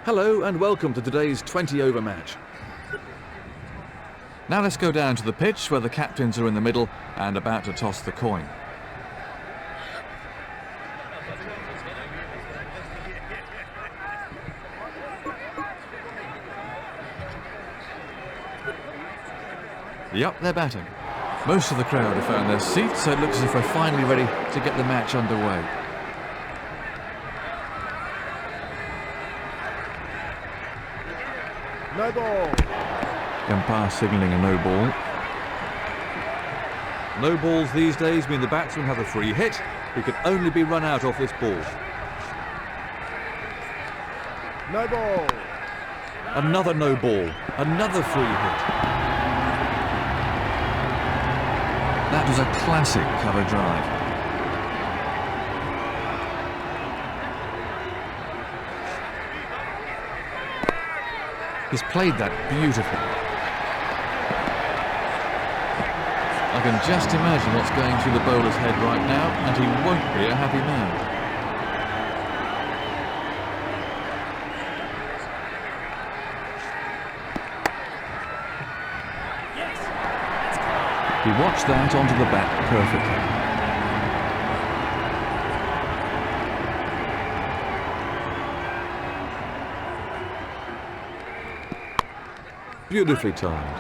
Hello and welcome to today's 20 over match. Now let's go down to the pitch where the captains are in the middle and about to toss the coin. Yep, they're batting. Most of the crowd have found their seats, so it looks as if we're finally ready to get the match underway. No ball. Umpire signalling a no ball. No balls these days mean the batsmen have a free hit who can only be run out off this ball. No ball. Another no ball. Another free hit. That was a classic cover drive. He's played that beautifully. I can just imagine what's going through the bowler's head right now, and he won't be a happy man. He watched that onto the bat perfectly. Beautifully timed.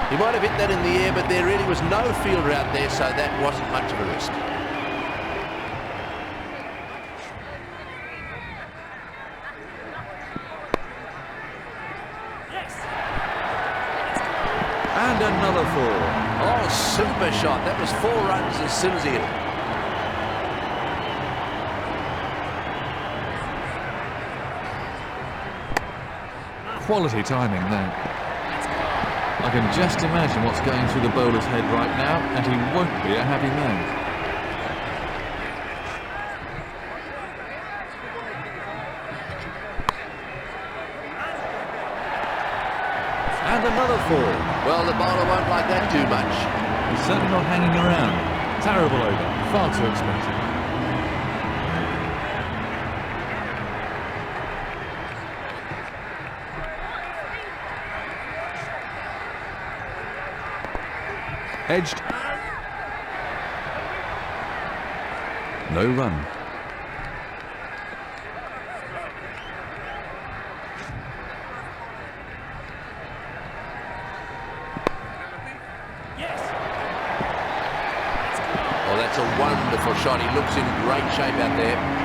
He might have hit that in the air, but there really was no fielder out there, so that wasn't much of a risk. And another four. Oh, super shot. That was 4 runs as soon as he hit it. Quality timing there. I can just imagine what's going through the bowler's head right now, and he won't be a happy man. And another four. Well, the bowler won't like that too much. He's certainly not hanging around. Terrible over. Far too expensive. Edged. No run. Oh, that's a wonderful shot. He looks in great shape out there.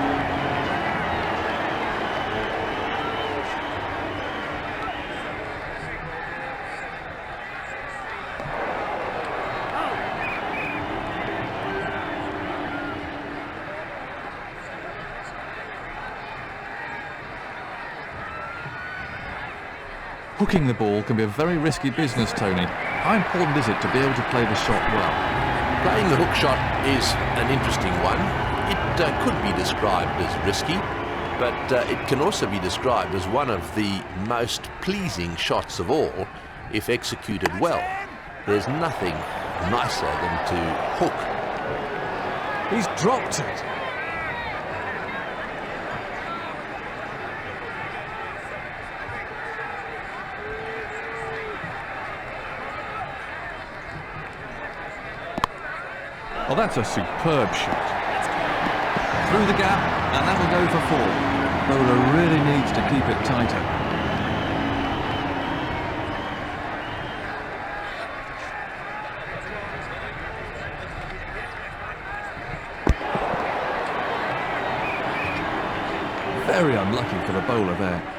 Hooking the ball can be a very risky business, Tony. How important is it to be able to play the shot well? Playing the hook shot is an interesting one. It could be described as risky, but it can also be described as one of the most pleasing shots of all if executed well. There's nothing nicer than to hook. He's dropped it. Oh, that's a superb shot. Through the gap, and that'll go for 4. Bowler really needs to keep it tighter. Very unlucky for the bowler there.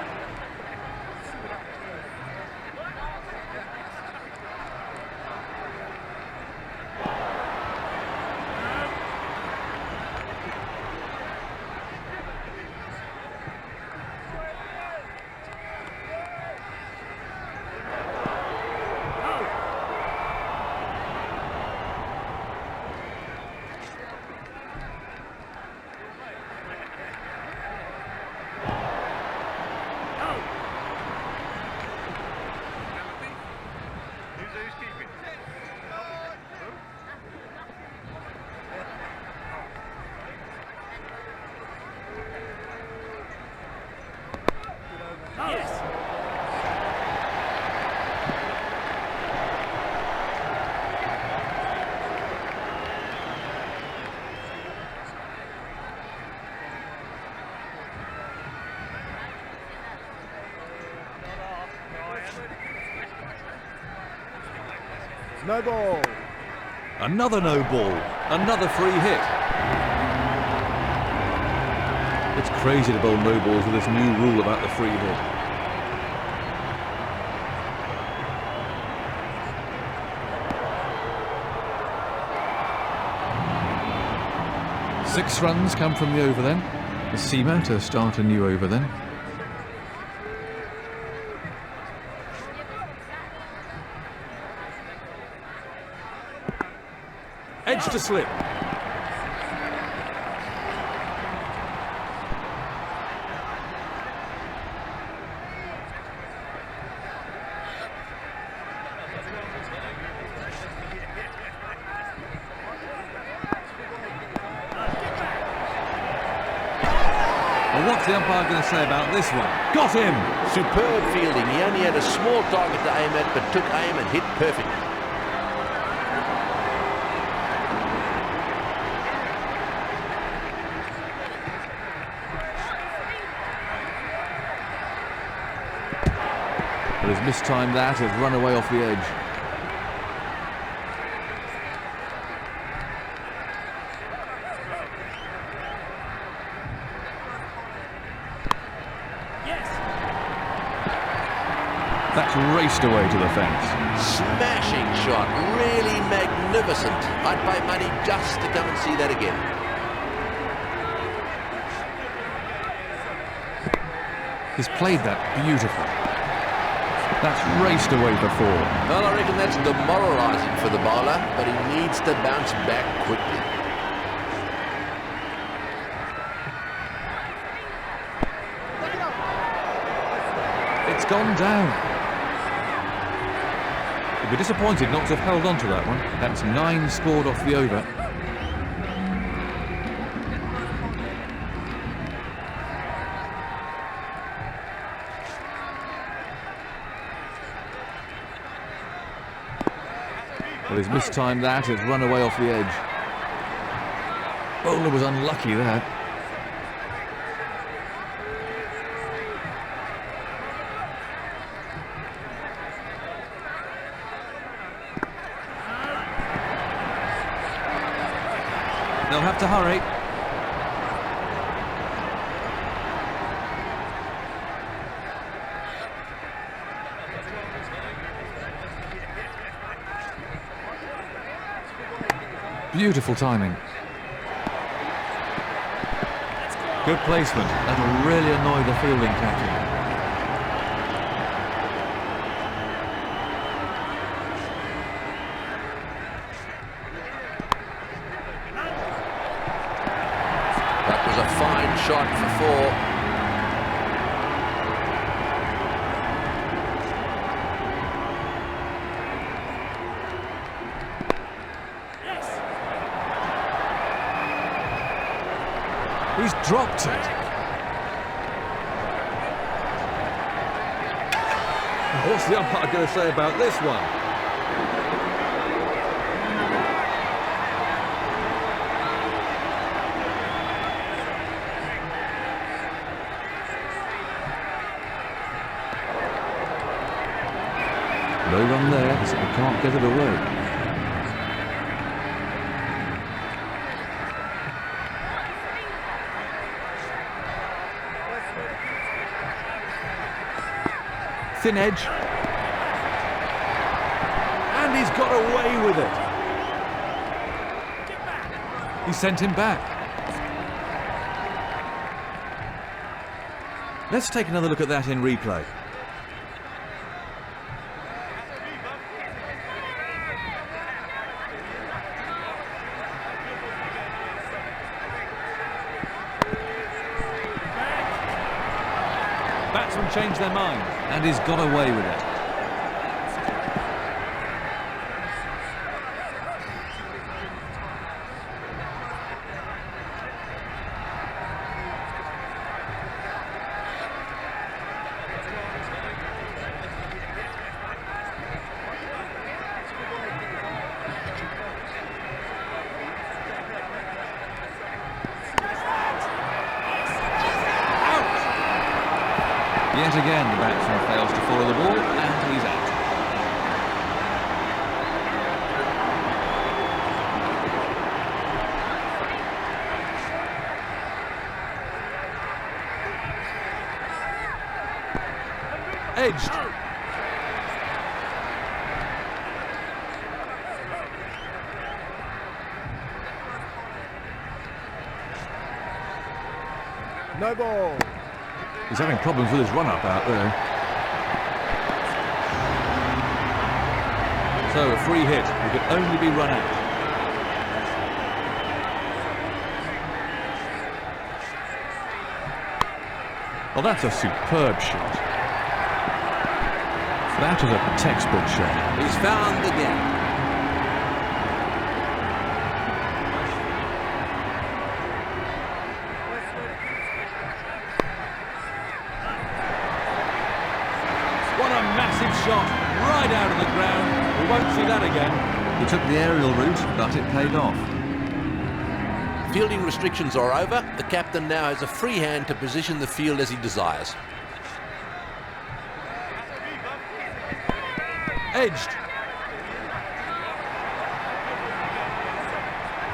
No ball. Another no ball. Another free hit. It's crazy to bowl no balls with this new rule about the free hit. Six runs come from the over then. The seamer to start a new over then. Edge to slip. Well, what's the umpire going to say about this one? Got him! Superb fielding. He only had a small target to aim at, but took aim and hit perfectly. But he's mistimed that, has run away off the edge. That's raced away to the fence. Smashing shot. Really magnificent. I'd pay money just to come and see that again. He's played that beautifully. That's raced away for four. Well, I reckon that's demoralising for the bowler, but he needs to bounce back quickly. It's gone down. He'd be disappointed not to have held on to that one. That's 9 scored off the over. Well, he's mistimed that, has run away off the edge. Bowler was unlucky there. They'll have to hurry. Beautiful timing. Good placement. That'll really annoy the fielding captain. That was a fine shot for four. He's dropped it. What's the umpire going to say about this one? No run there, so he can't get it away. Thin edge. And he's got away with it. He sent him back. Let's take another look at that in replay. Batsmen changed their mind, and he's got away with it. Yet again, the batsman fails to follow the ball, and he's out. Edged. No ball. He's having problems with his run-up out there. So a free hit. He could only be run out. Well, that's a superb shot. That is a textbook shot. He's found the gap. What a massive shot, right out of the ground. We won't see that again. He took the aerial route, but it paid off. Fielding restrictions are over. The captain now has a free hand to position the field as he desires. Edged.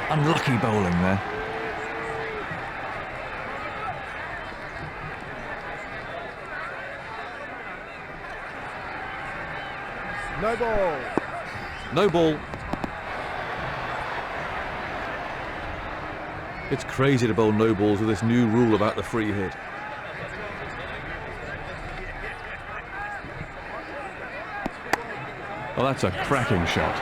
Unlucky bowling there. No ball. No ball. It's crazy to bowl no balls with this new rule about the free hit. Well, that's a cracking shot.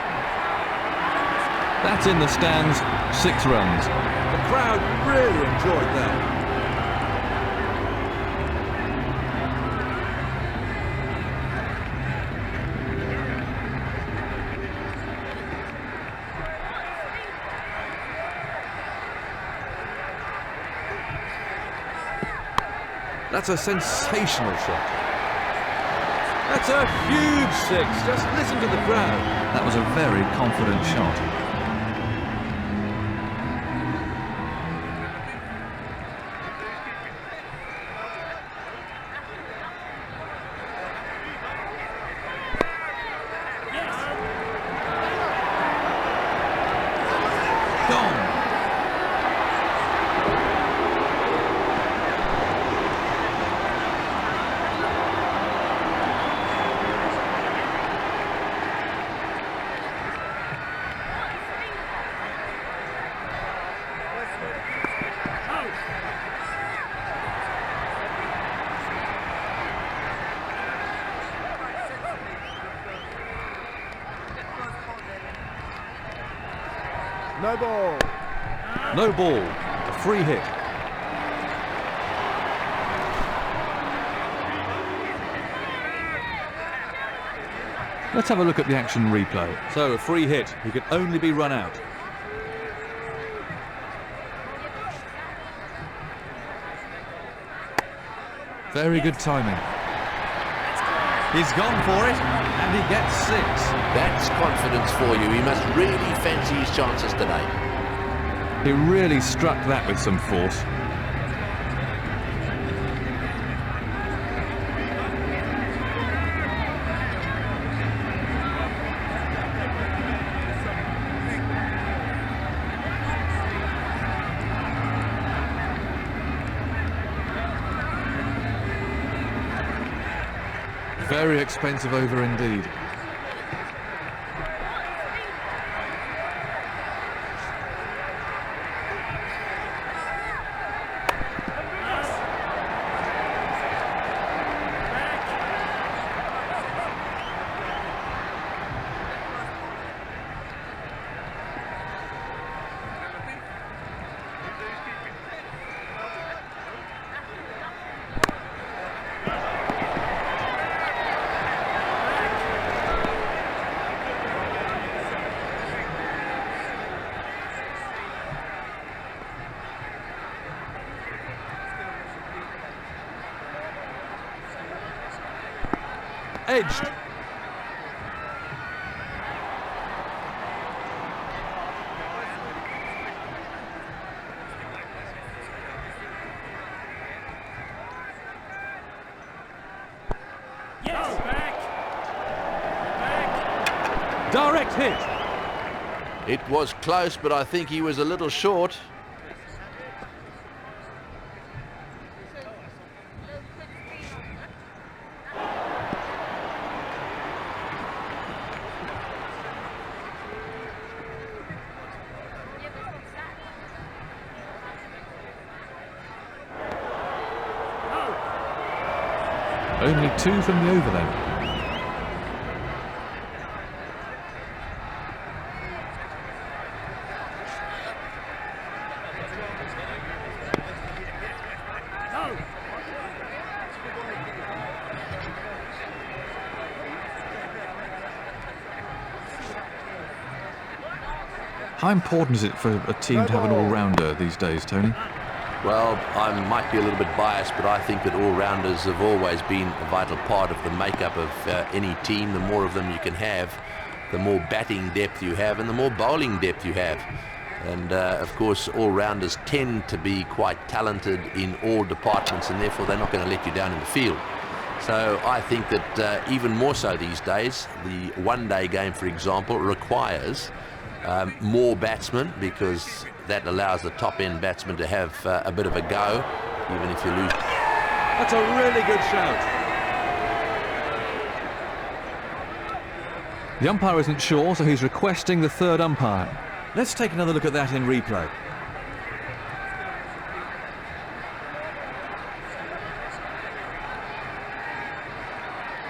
That's in the stands, 6 runs. The crowd really enjoyed that. That's a sensational shot. That's a huge 6. Just listen to the crowd. That was a very confident shot. Gone. No ball. No ball. A free hit. Let's have a look at the action replay. So a free hit. He could only be run out. Very good timing. He's gone for it, and he gets 6. That's confidence for you. He must really fancy his chances today. He really struck that with some force. Very expensive over indeed. Edged. Yes, back. Direct hit. It was close, but I think he was a little short. Only 2 from the over then. How important is it for a team to have an all-rounder these days, Tony? Well, I might be a little bit biased, but I think that all-rounders have always been a vital part of the makeup of any team. The more of them you can have, the more batting depth you have and the more bowling depth you have. And of course, all-rounders tend to be quite talented in all departments, and therefore they're not going to let you down in the field. So I think that even more so these days, the one-day game, for example, requires more batsmen, because that allows the top-end batsman to have a bit of a go, even if you lose. That's a really good shout. The umpire isn't sure, so he's requesting the third umpire. Let's take another look at that in replay.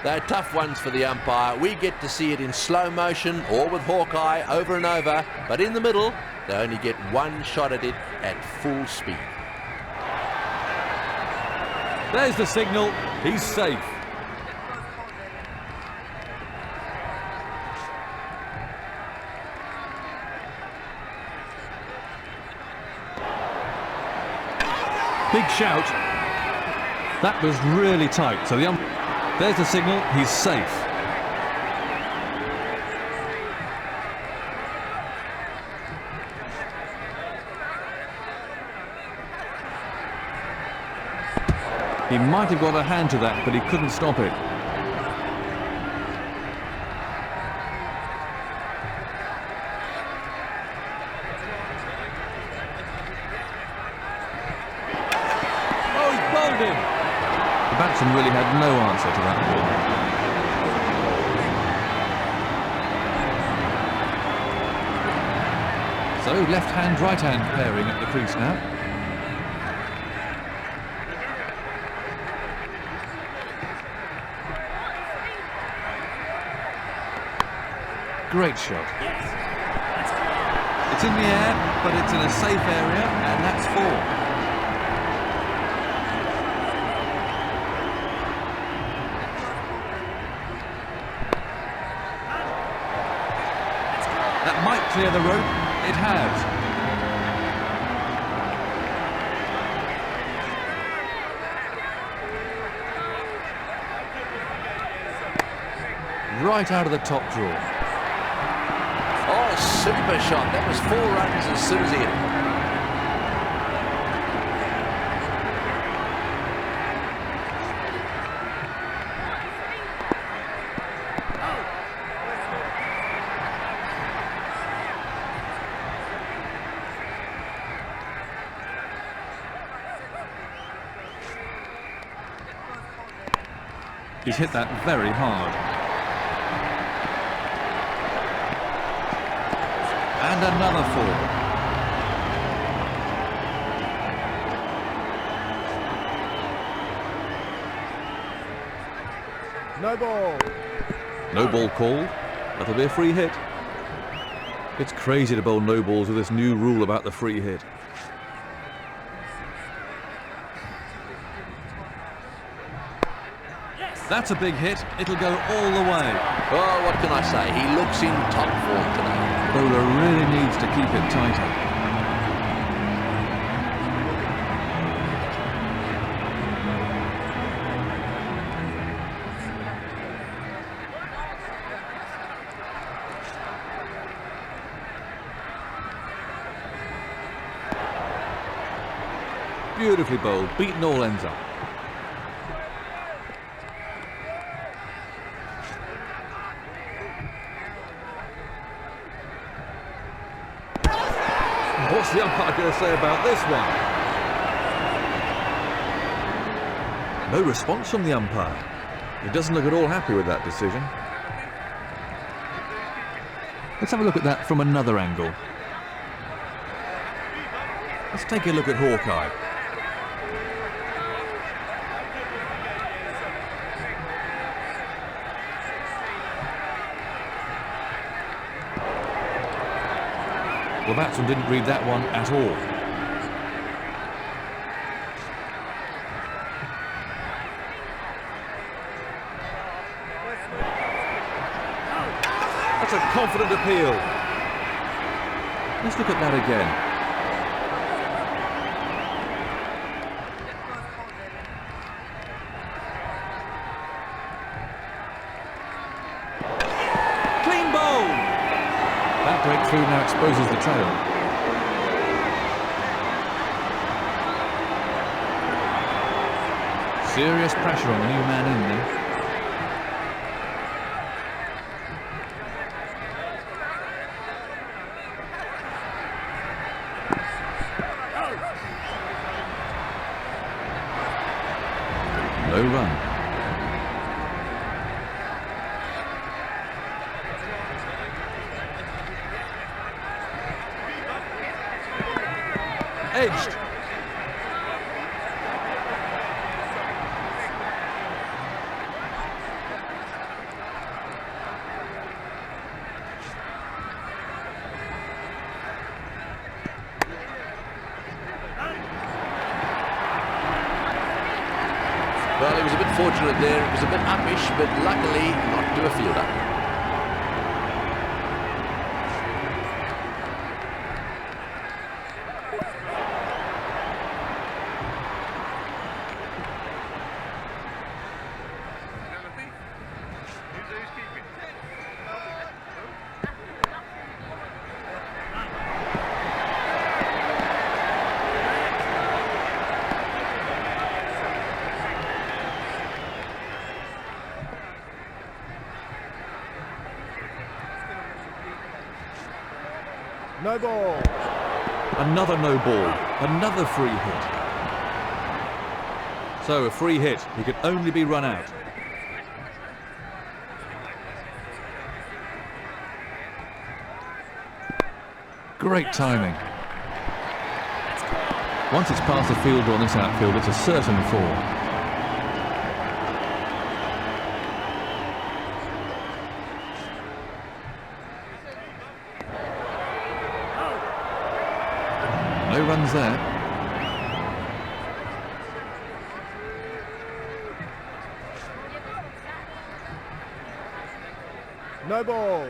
They're tough ones for the umpire. We get to see it in slow motion or with Hawkeye over and over, but in the middle they only get one shot at it at full speed. There's the signal. He's safe. Big shout. That was really tight. So the umpire. There's the signal, he's safe. He might have got a hand to that, but he couldn't stop it. Oh, he's bowled him! The batsman really had no answer to that ball. So left hand, right hand pairing at the crease now. Great shot. It's in the air, but it's in a safe area, and that's 4. That might clear the rope. It has. Right out of the top drawer. Oh, super shot. That was 4 runs as soon as he hit it. He's hit that very hard. And another 4. No ball. No ball called. That'll be a free hit. It's crazy to bowl no balls with this new rule about the free hit. That's a big hit. It'll go all the way. Oh, what can I say? He looks in top form today. The bowler really needs to keep it tighter. Beautifully bowled, beaten all ends up. What's the umpire going to say about this one? No response from the umpire. He doesn't look at all happy with that decision. Let's have a look at that from another angle. Let's take a look at Hawkeye. The batsman didn't read that one at all. That's a confident appeal. Let's look at that again. That breakthrough now exposes the tail. Serious pressure on the new man in there. No run. Edged. Well, he was a bit fortunate there. It was a bit uppish, but luckily not to a fielder. No ball. Another no ball. Another free hit. So a free hit. He could only be run out. Great timing. Once it's past the fielder on this outfield, it's a certain four. No runs there. No ball.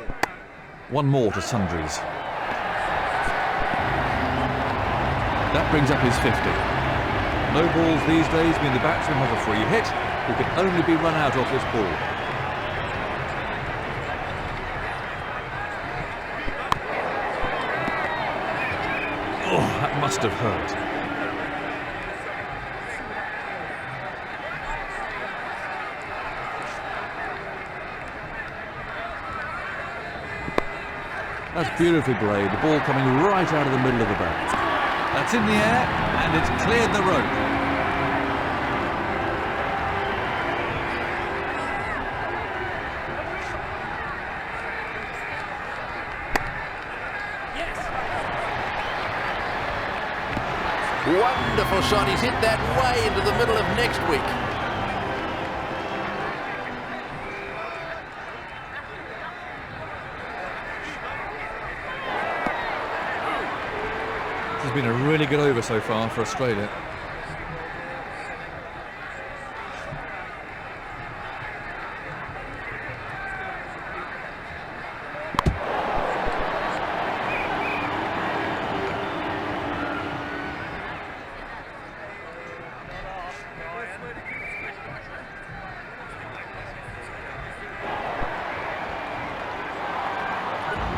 One more to sundries. That brings up his 50. No balls these days mean the batsman has a free hit. He can only be run out off this ball. Oh, that must have hurt. That's beautifully played. The ball coming right out of the middle of the bat. That's in the air, and it's cleared the rope. Wonderful shot. He's hit that way into the middle of next week. This has been a really good over so far for Australia.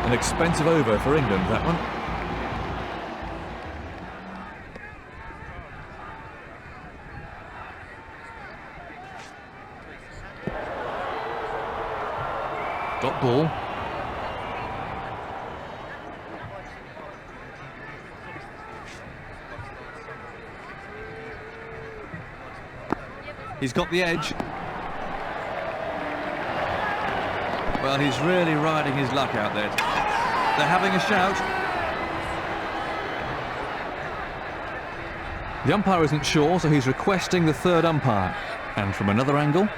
An expensive over for England, that one. Dot ball. He's got the edge. Well, he's really riding his luck out there. They're having a shout. The umpire isn't sure, so he's requesting the third umpire. And from another angle.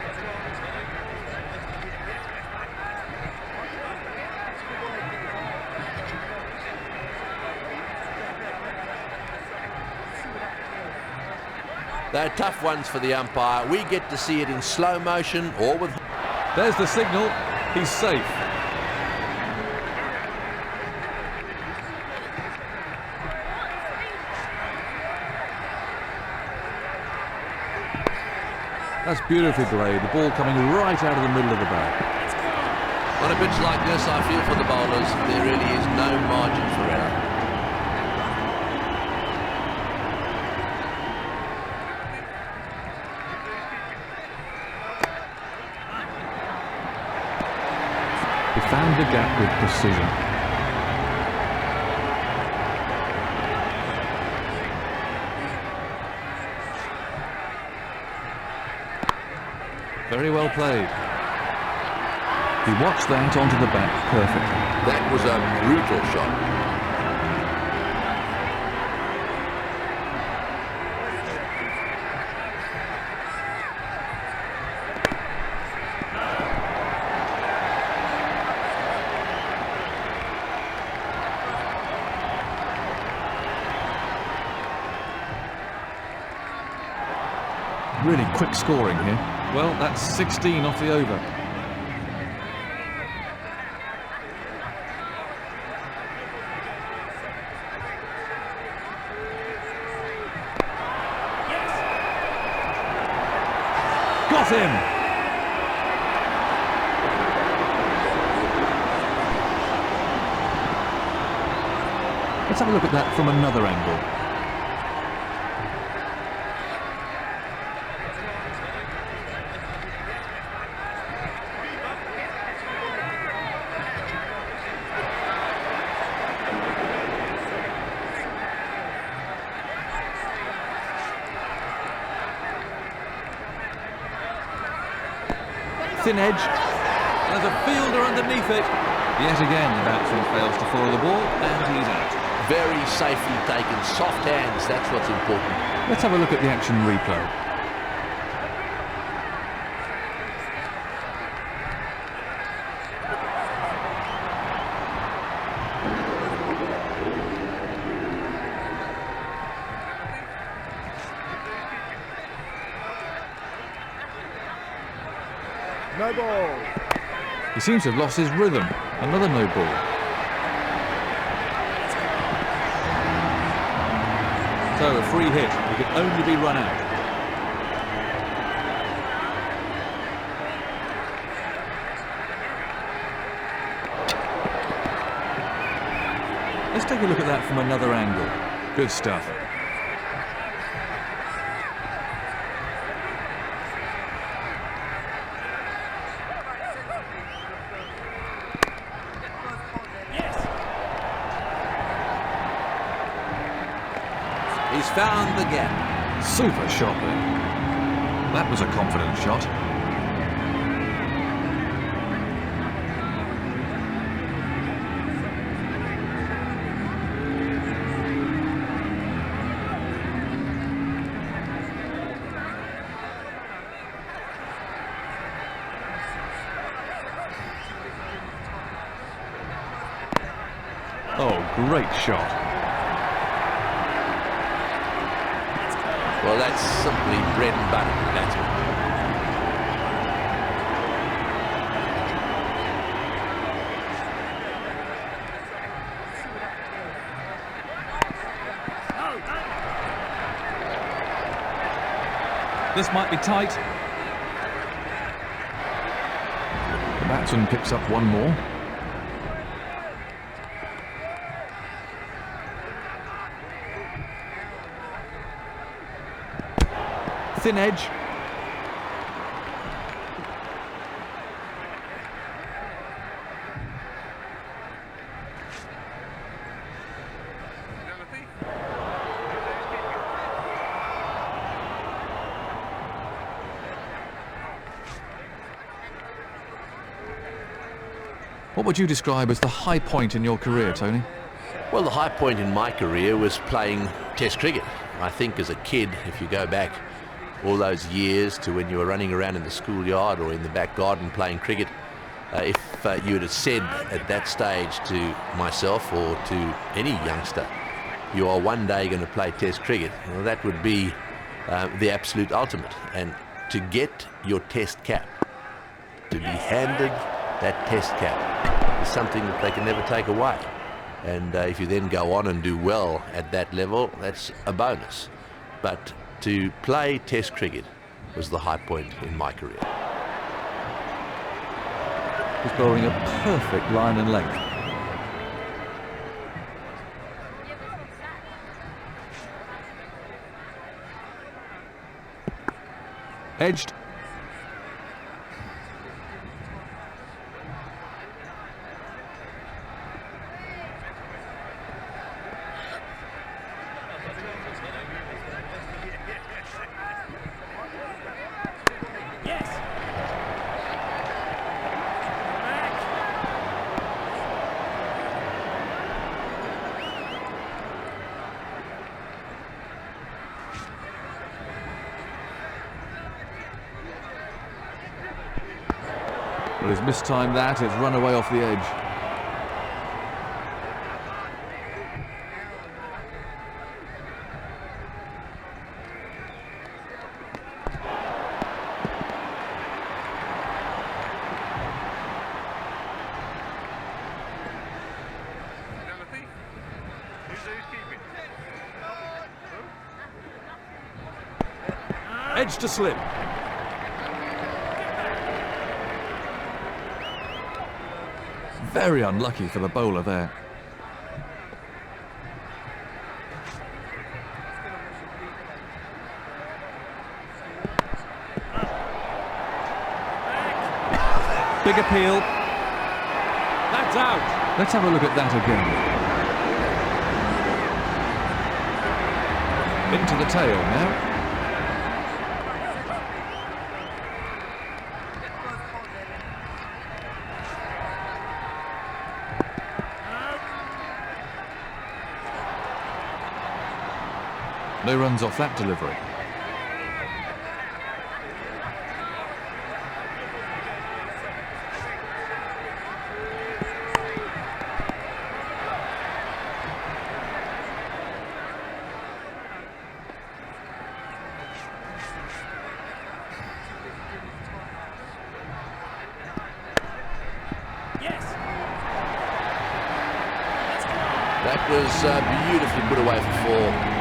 They're tough ones for the umpire. We get to see it in slow motion or with... There's the signal. He's safe. That's beautifully played. The ball coming right out of the middle of the bat. On a pitch like this, I feel for the bowlers, there really is no margin for error. He found the gap with precision. Very well played. He watched that onto the bat perfectly. That was a brutal shot. Really quick scoring here. Well, that's 16 off the over. Got him! Let's have a look at that from another angle. Thin edge. There's a fielder underneath it. Yet again, the batsman fails to follow the ball, and he's out. Very safely taken. Soft hands, that's what's important. Let's have a look at the action replay. No ball. He seems to have lost his rhythm. Another no ball. So a free hit. He can only be run out. Let's take a look at that from another angle. Good stuff. He's found the gap. Super shot there. That was a confident shot. Oh, great shot. Well, that's simply bread and butter for batsmen. This might be tight. The batsman picks up one more. Thin edge. What would you describe as the high point in your career, Tony? Well, the high point in my career was playing Test cricket. I think as a kid, if you go back all those years to when you were running around in the schoolyard or in the back garden playing cricket, if you had said at that stage to myself or to any youngster, you are one day going to play Test cricket, well, that would be the absolute ultimate. And to get your test cap, to be handed that test cap, is something that they can never take away. And if you then go on and do well at that level, that's a bonus. But to play test cricket was the high point in my career. He's bowling a perfect line and length. Edged. Well, he's mistimed that. It's run away off the edge. Edge to slip. Very unlucky for the bowler there. Big appeal. That's out. Let's have a look at that again. Into the tail now. No runs off that delivery. That was beautifully put away for four.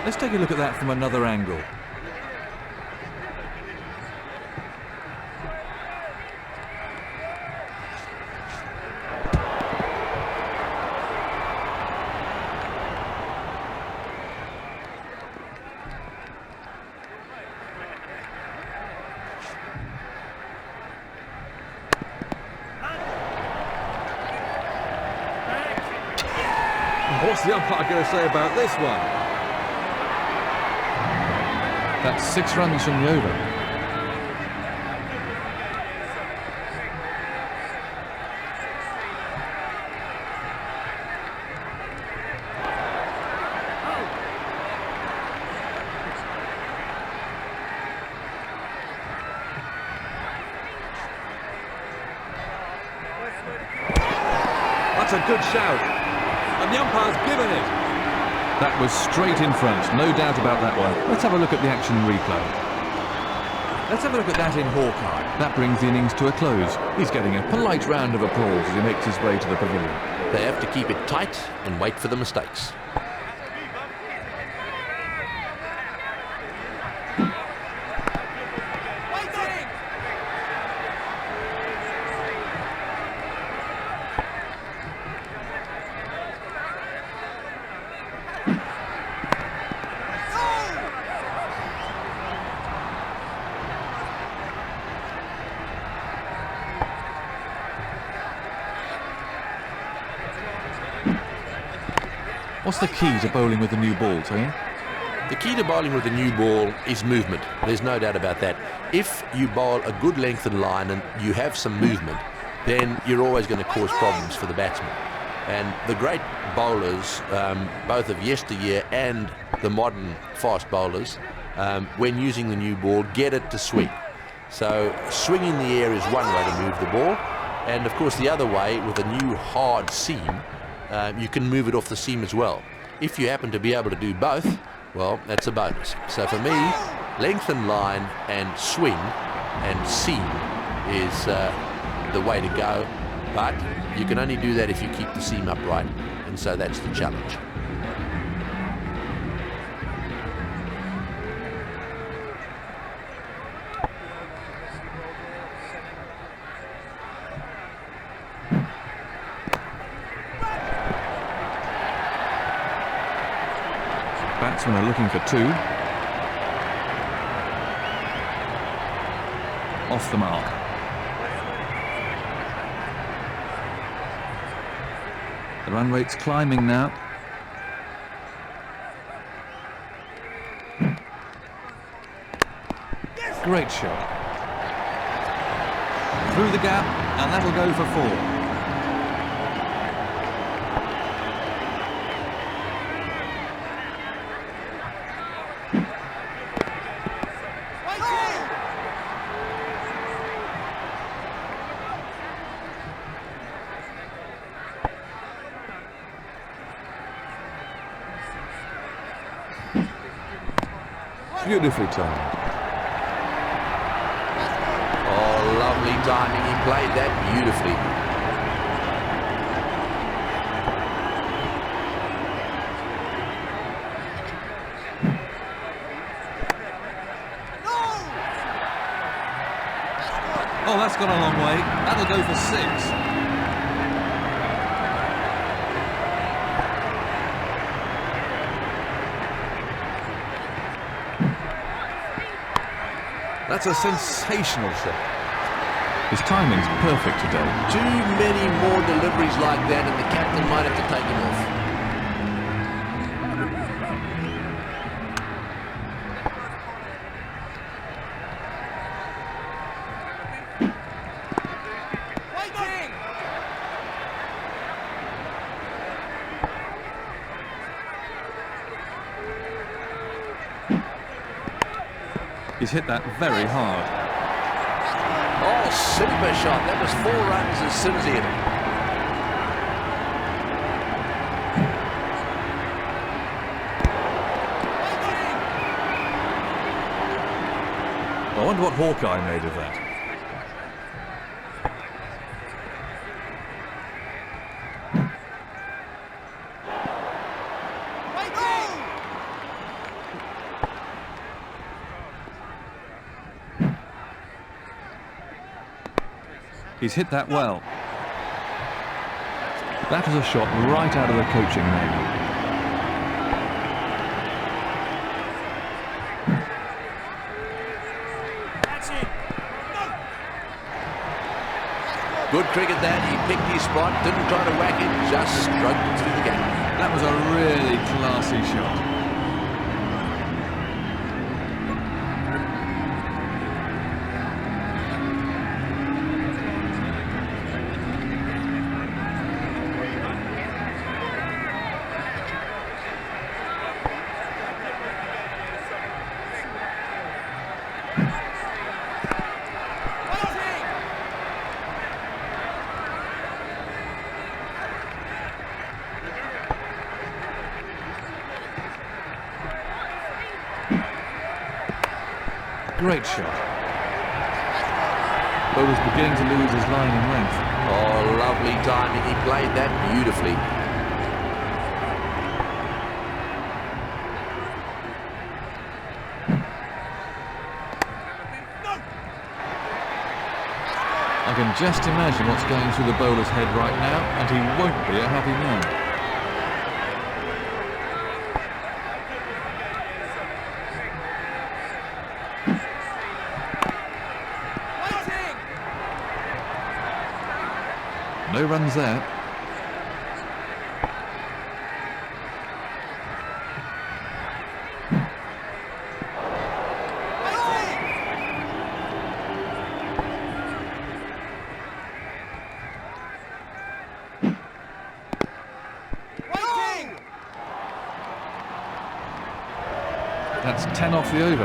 Let's take a look at that from another angle. What's the umpire going to say about this one? That's 6 runs from the over. That's a good shout. And the umpire's given it. That was straight in front, no doubt about that one. Let's have a look at the action replay. Let's have a look at that in Hawkeye. That brings the innings to a close. He's getting a polite round of applause as he makes his way to the pavilion. They have to keep it tight and wait for the mistakes. What's the key to bowling with a new ball, Tony? The key to bowling with a new ball is movement. There's no doubt about that. If you bowl a good length and line and you have some movement, then you're always going to cause problems for the batsman. And the great bowlers, both of yesteryear and the modern fast bowlers, when using the new ball, get it to swing. So swinging the air is one way to move the ball, and of course the other way, with a new hard seam, you can move it off the seam as well. If you happen to be able to do both, well, that's a bonus. So for me, lengthen line and swing and seam is the way to go, but you can only do that if you keep the seam upright, and so that's the challenge. Batsmen are looking for 2. Off the mark. The run rate's climbing now. Great shot. Through the gap, and that'll go for 4. Beautifully timed. Oh, lovely timing. He played that beautifully. Oh, that's gone a long way. That'll go for 6. That's a sensational shot. His timing's perfect today. Too many more deliveries like that, and the captain might have to take him off. He's hit that very hard. Oh, super shot. That was 4 runs as soon as he hit it. I wonder what Hawkeye made of that. He's hit that well. That is a shot right out of the coaching manual. Good cricket that. He picked his spot, didn't try to whack it, just stroked it through the gap. That was a really classy shot. Great shot. Bowler's beginning to lose his line in length. Oh, lovely timing. He played that beautifully. I can just imagine what's going through the bowler's head right now, and he won't be a happy man. No runs there. That's 10 off the over.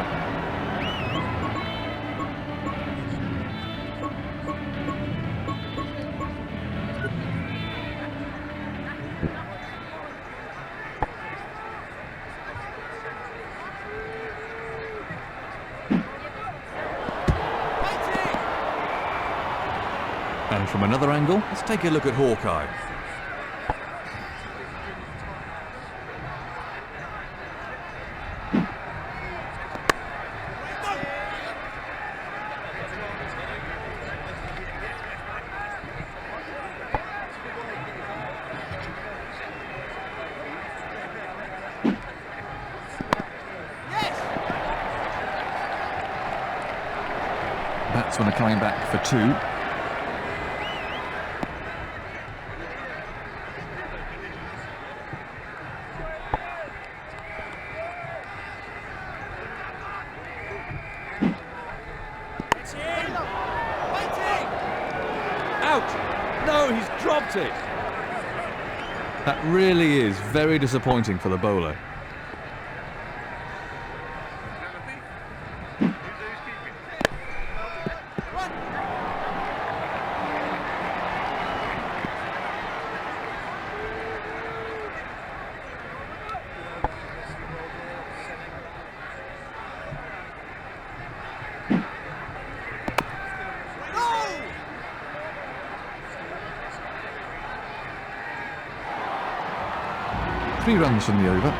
And from another angle, let's take a look at Hawkeye. Batsmen are coming back for 2. Out! No, he's dropped it! That really is very disappointing for the bowler. Three runs from the over.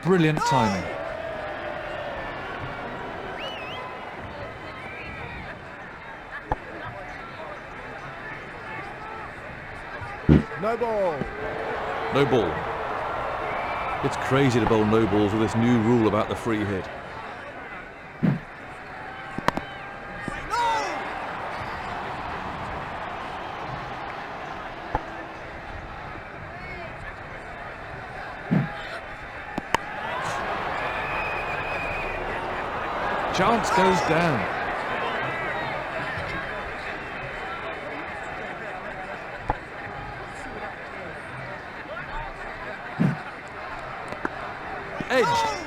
Brilliant timing. No ball. No ball. It's crazy to bowl no balls with this new rule about the free hit. Chance goes down. Edged.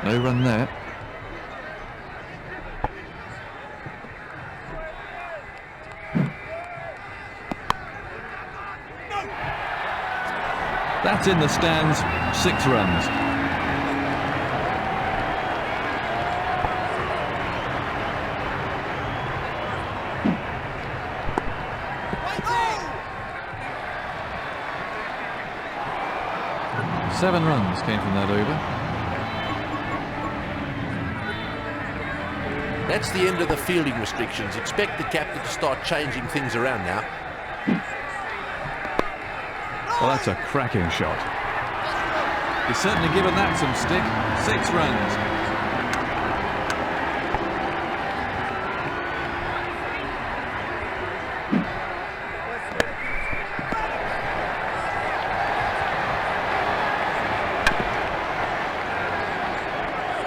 No run there. That's in the stands. 6 runs. Seven runs came from that over. That's the end of the fielding restrictions. Expect the captain to start changing things around now. Well, that's a cracking shot. He's certainly given that some stick. 6 runs.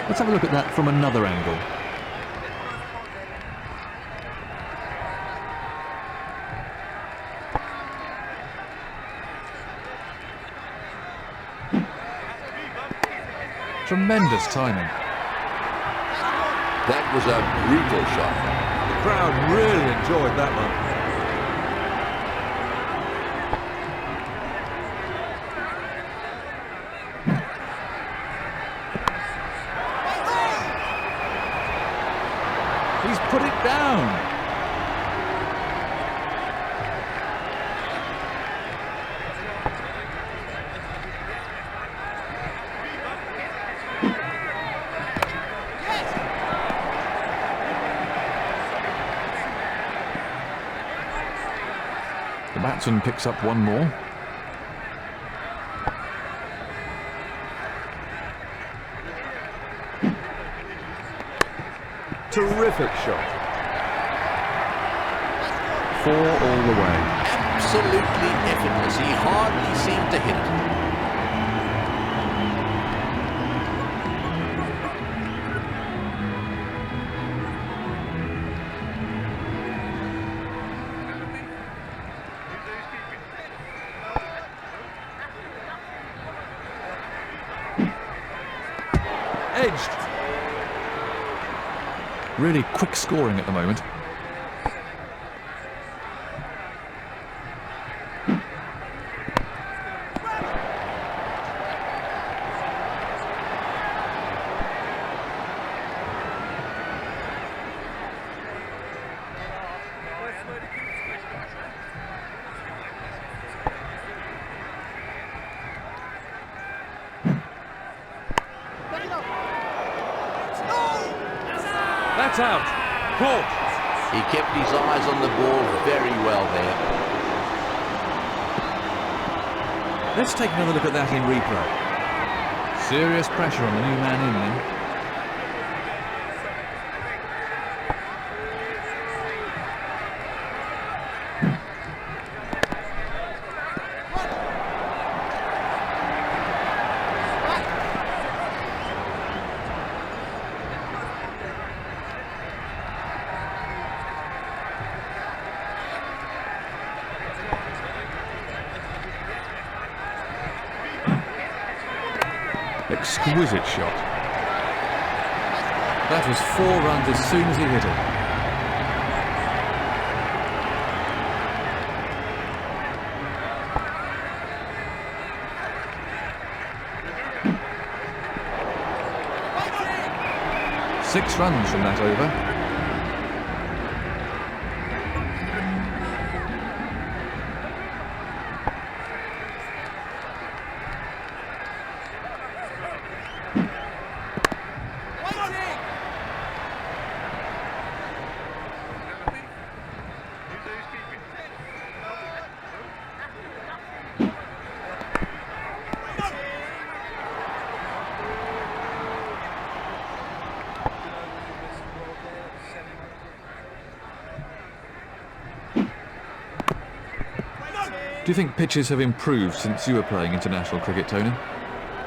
Let's have a look at that from another angle. Tremendous timing. That was a brutal shot. The crowd really enjoyed that one. He's put it down. The batsman picks up one more. Terrific shot. 4 all the way. absolutely effortless. He hardly seemed to hit it. Edged. Really quick scoring at the moment. That's out. Caught. He kept his eyes on the ball very well there. Let's take another look at that in replay. Serious pressure on the new man in then. Exquisite shot. That was 4 runs as soon as he hit it. 6 runs from that over. Do you think pitches have improved since you were playing international cricket, Tony?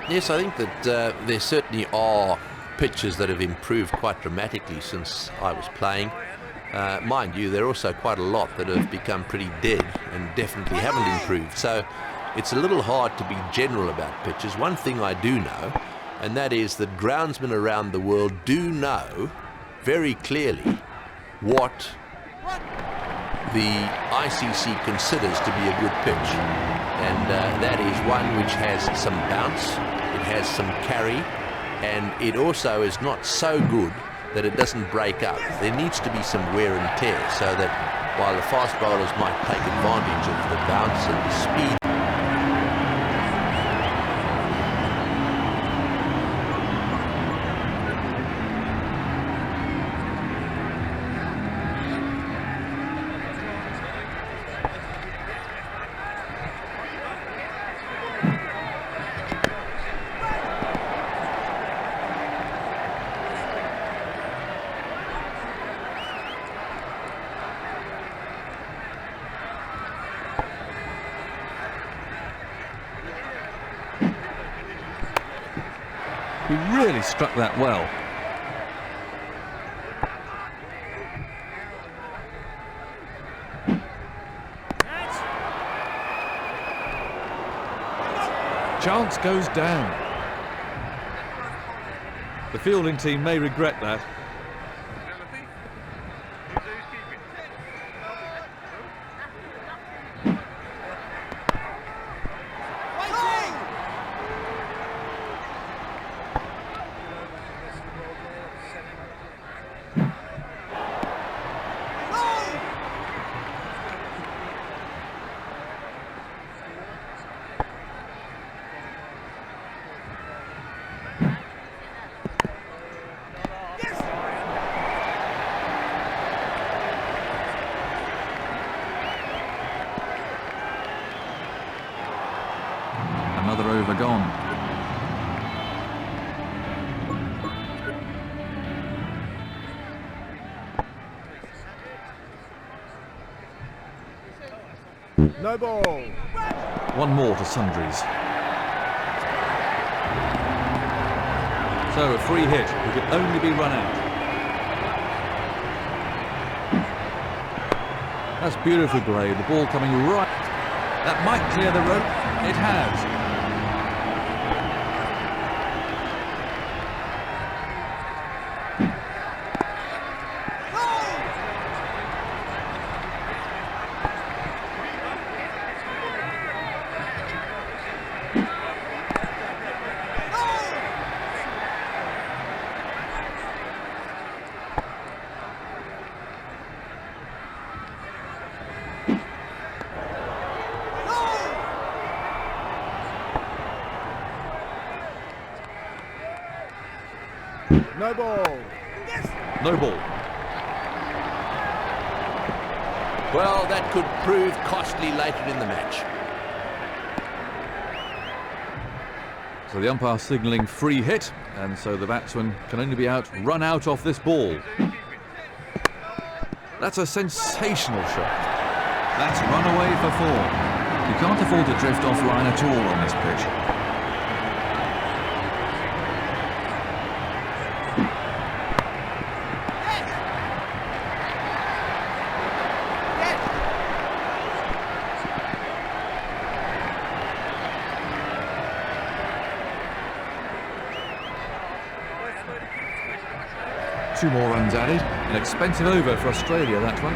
Yes, I think that there certainly are pitches that have improved quite dramatically since I was playing. Mind you, there are also quite a lot that have become pretty dead and definitely haven't improved. So it's a little hard to be general about pitches. One thing I do know, and that is that groundsmen around the world do know very clearly what the ICC considers to be a good pitch, and that is one which has some bounce, it has some carry, and it also is not so good that it doesn't break up. There needs to be some wear and tear, so that while the fast bowlers might take advantage of the bounce and the speed, He really struck that well. Chance goes down. The fielding team may regret that. Another over gone. No ball. One more to sundries. So a free hit, it could only be run out. That's beautifully played, the ball coming right. That might clear the rope, it has. No ball. No ball. Well, that could prove costly later in the match. So the umpire signalling free hit, and so the batsman can only be run out off this ball. That's a sensational shot. That's run away for four. You can't afford to drift offline at all on this pitch. Two more runs added. An expensive over for Australia, that one.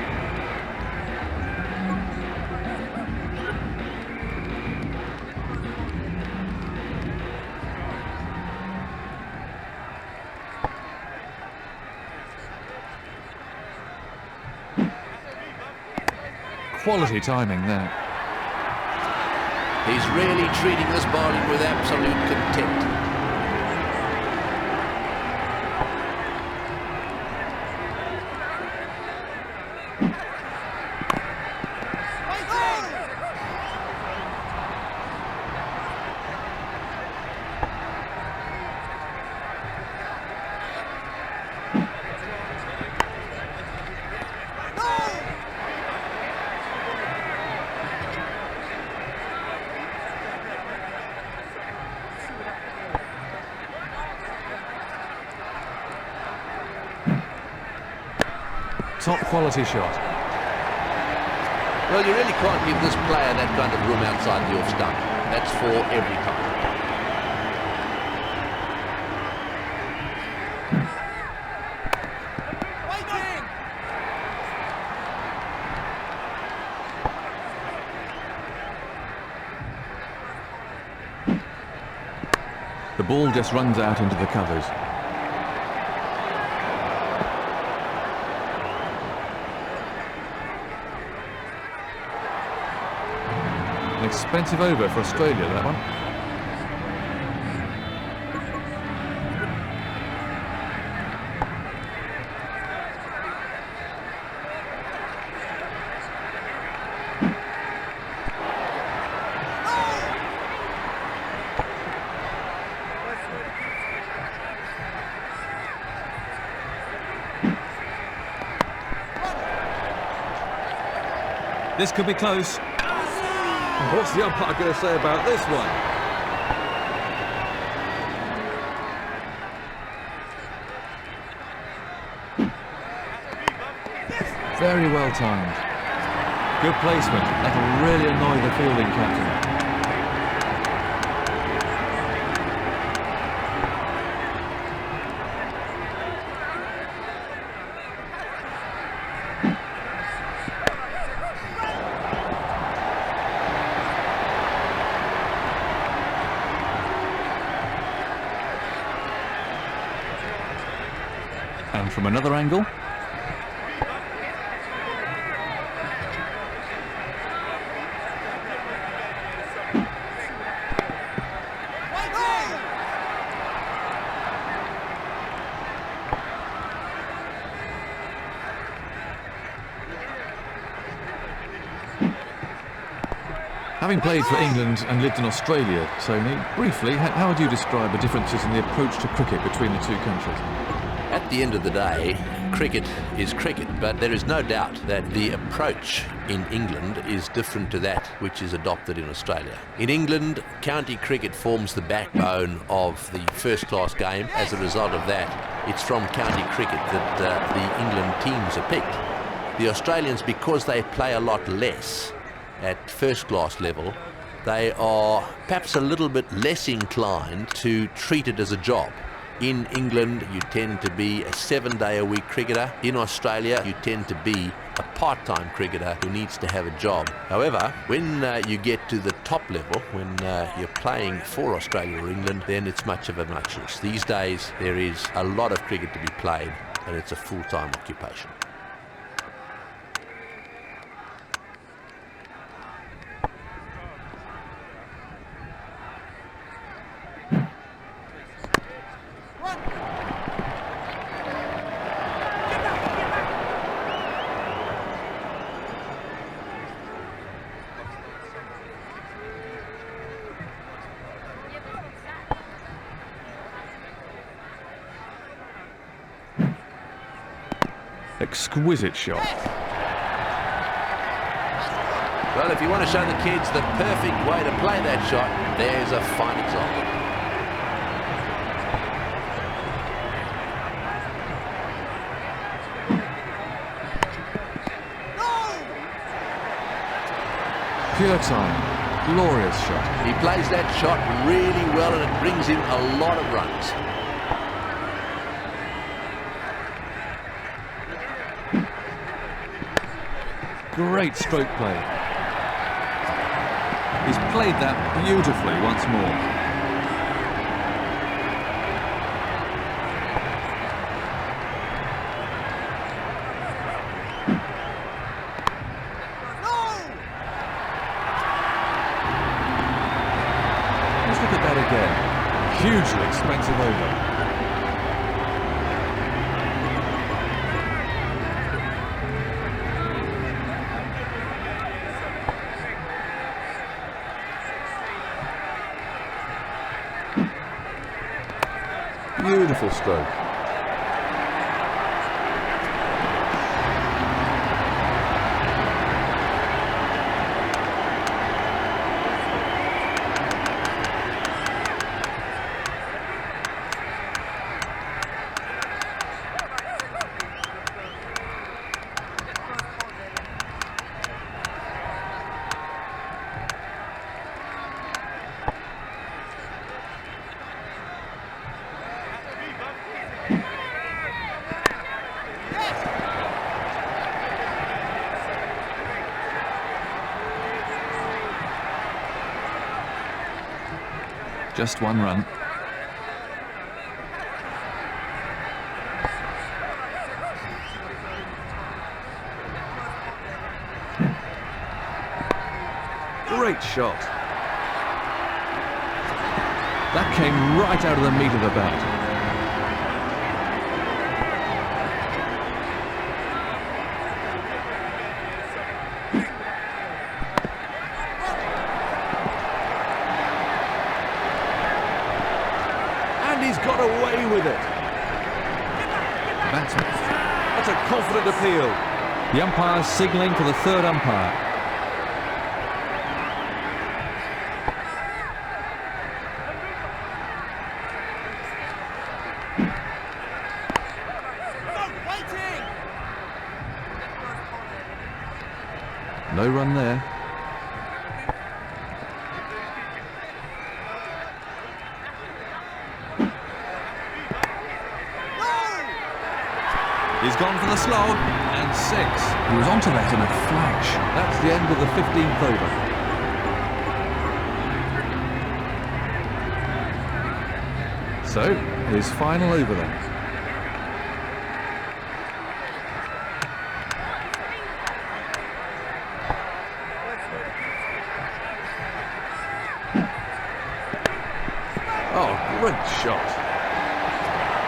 Quality timing there. He's really treating this bowling with absolute contempt. Top quality shot. Well, you really can't give this player that kind of room outside the off stump. That's for every time. The ball just runs out into the covers. An expensive over for Australia, that one. This could be close. What's the umpire going to say about this one? Very well timed. Good placement. That'll really annoy the fielding captain. And from another angle. Having played for England and lived in Australia, Tony, briefly, how would you describe the differences in the approach to cricket between the two countries? At the end of the day, cricket is cricket, but there is no doubt that the approach in England is different to that which is adopted in Australia. In England, county cricket forms the backbone of the first-class game. As a result of that, it's from county cricket that the England teams are picked. The Australians, because they play a lot less at first-class level, they are perhaps a little bit less inclined to treat it as a job. In England, you tend to be a 7-day-a-week cricketer. In Australia, you tend to be a part-time cricketer who needs to have a job. However, when you get to the top level, when you're playing for Australia or England, then it's much of a muchness. These days, there is a lot of cricket to be played, and it's a full-time occupation. Exquisite shot. Well, if you want to show the kids the perfect way to play that shot, there's a fine example. Pure time. Glorious shot. He plays that shot really well, and it brings in a lot of runs. Great stroke play. He's played that beautifully once more. Let's look at that again. Hugely expensive over. Beautiful stroke. Just one run. Great shot. That came right out of the meat of the bat. He's got away with it. That's a confident appeal. The umpire's signalling for the third umpire. No run there. He's gone for the slog, and 6. He was onto that in a flash. That's the end of the 15th over. So, his final over then. Oh, great shot.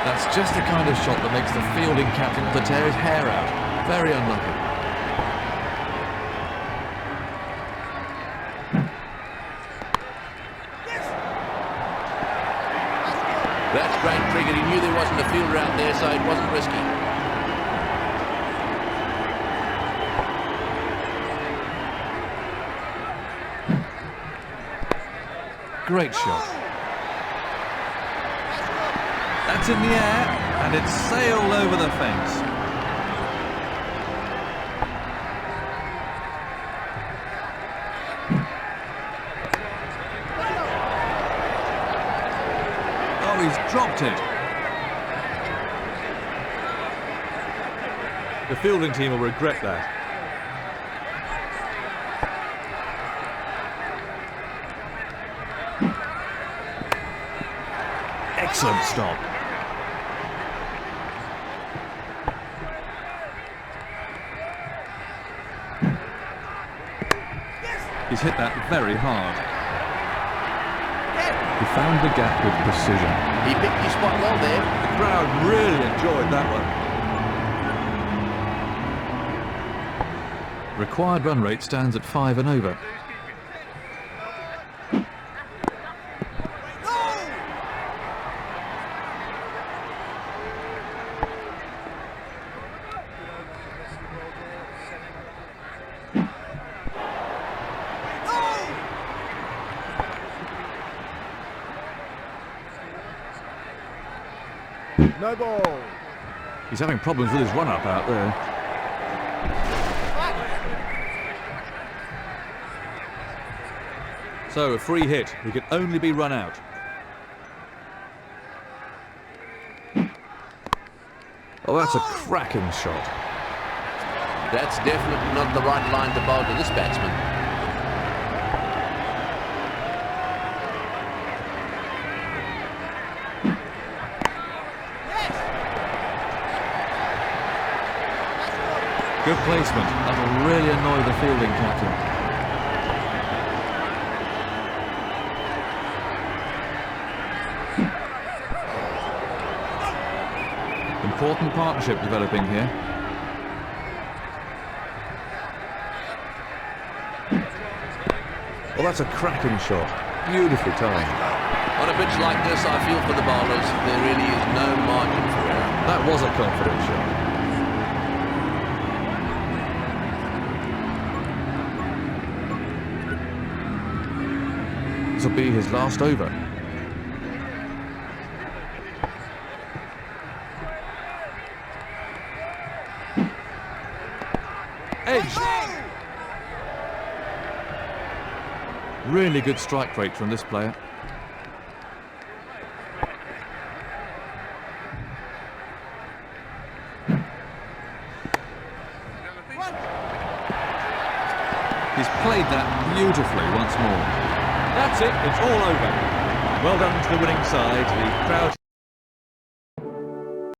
That's just the kind of shot that makes the fielding captain want to tear his hair out. Very unlucky. That's great cricket. He knew there wasn't a fielder out there, so it wasn't risky. Great shot. That's in the air, and it's sailed over the fence. Oh, he's dropped it. The fielding team will regret that. Excellent stop. He's hit that very hard. He found the gap with precision. He picked his spot well there. The crowd really enjoyed that one. Required run rate stands at 5 and over. No ball. He's having problems with his run-up out there. So a free hit. He could only be run out. Oh, that's a cracking shot. That's definitely not the right line to bowl to this batsman. Good placement. That'll really annoy the fielding captain. Important partnership developing here. Well, that's a cracking shot. Beautifully timed. On a pitch like this, I feel for the bowlers. There really is no margin for error. That was a confident shot. This will be his last over. Edge. Really good strike rate from this player. He's played that beautifully once more. That's it. It's all over. Well done to the winning side. The crowd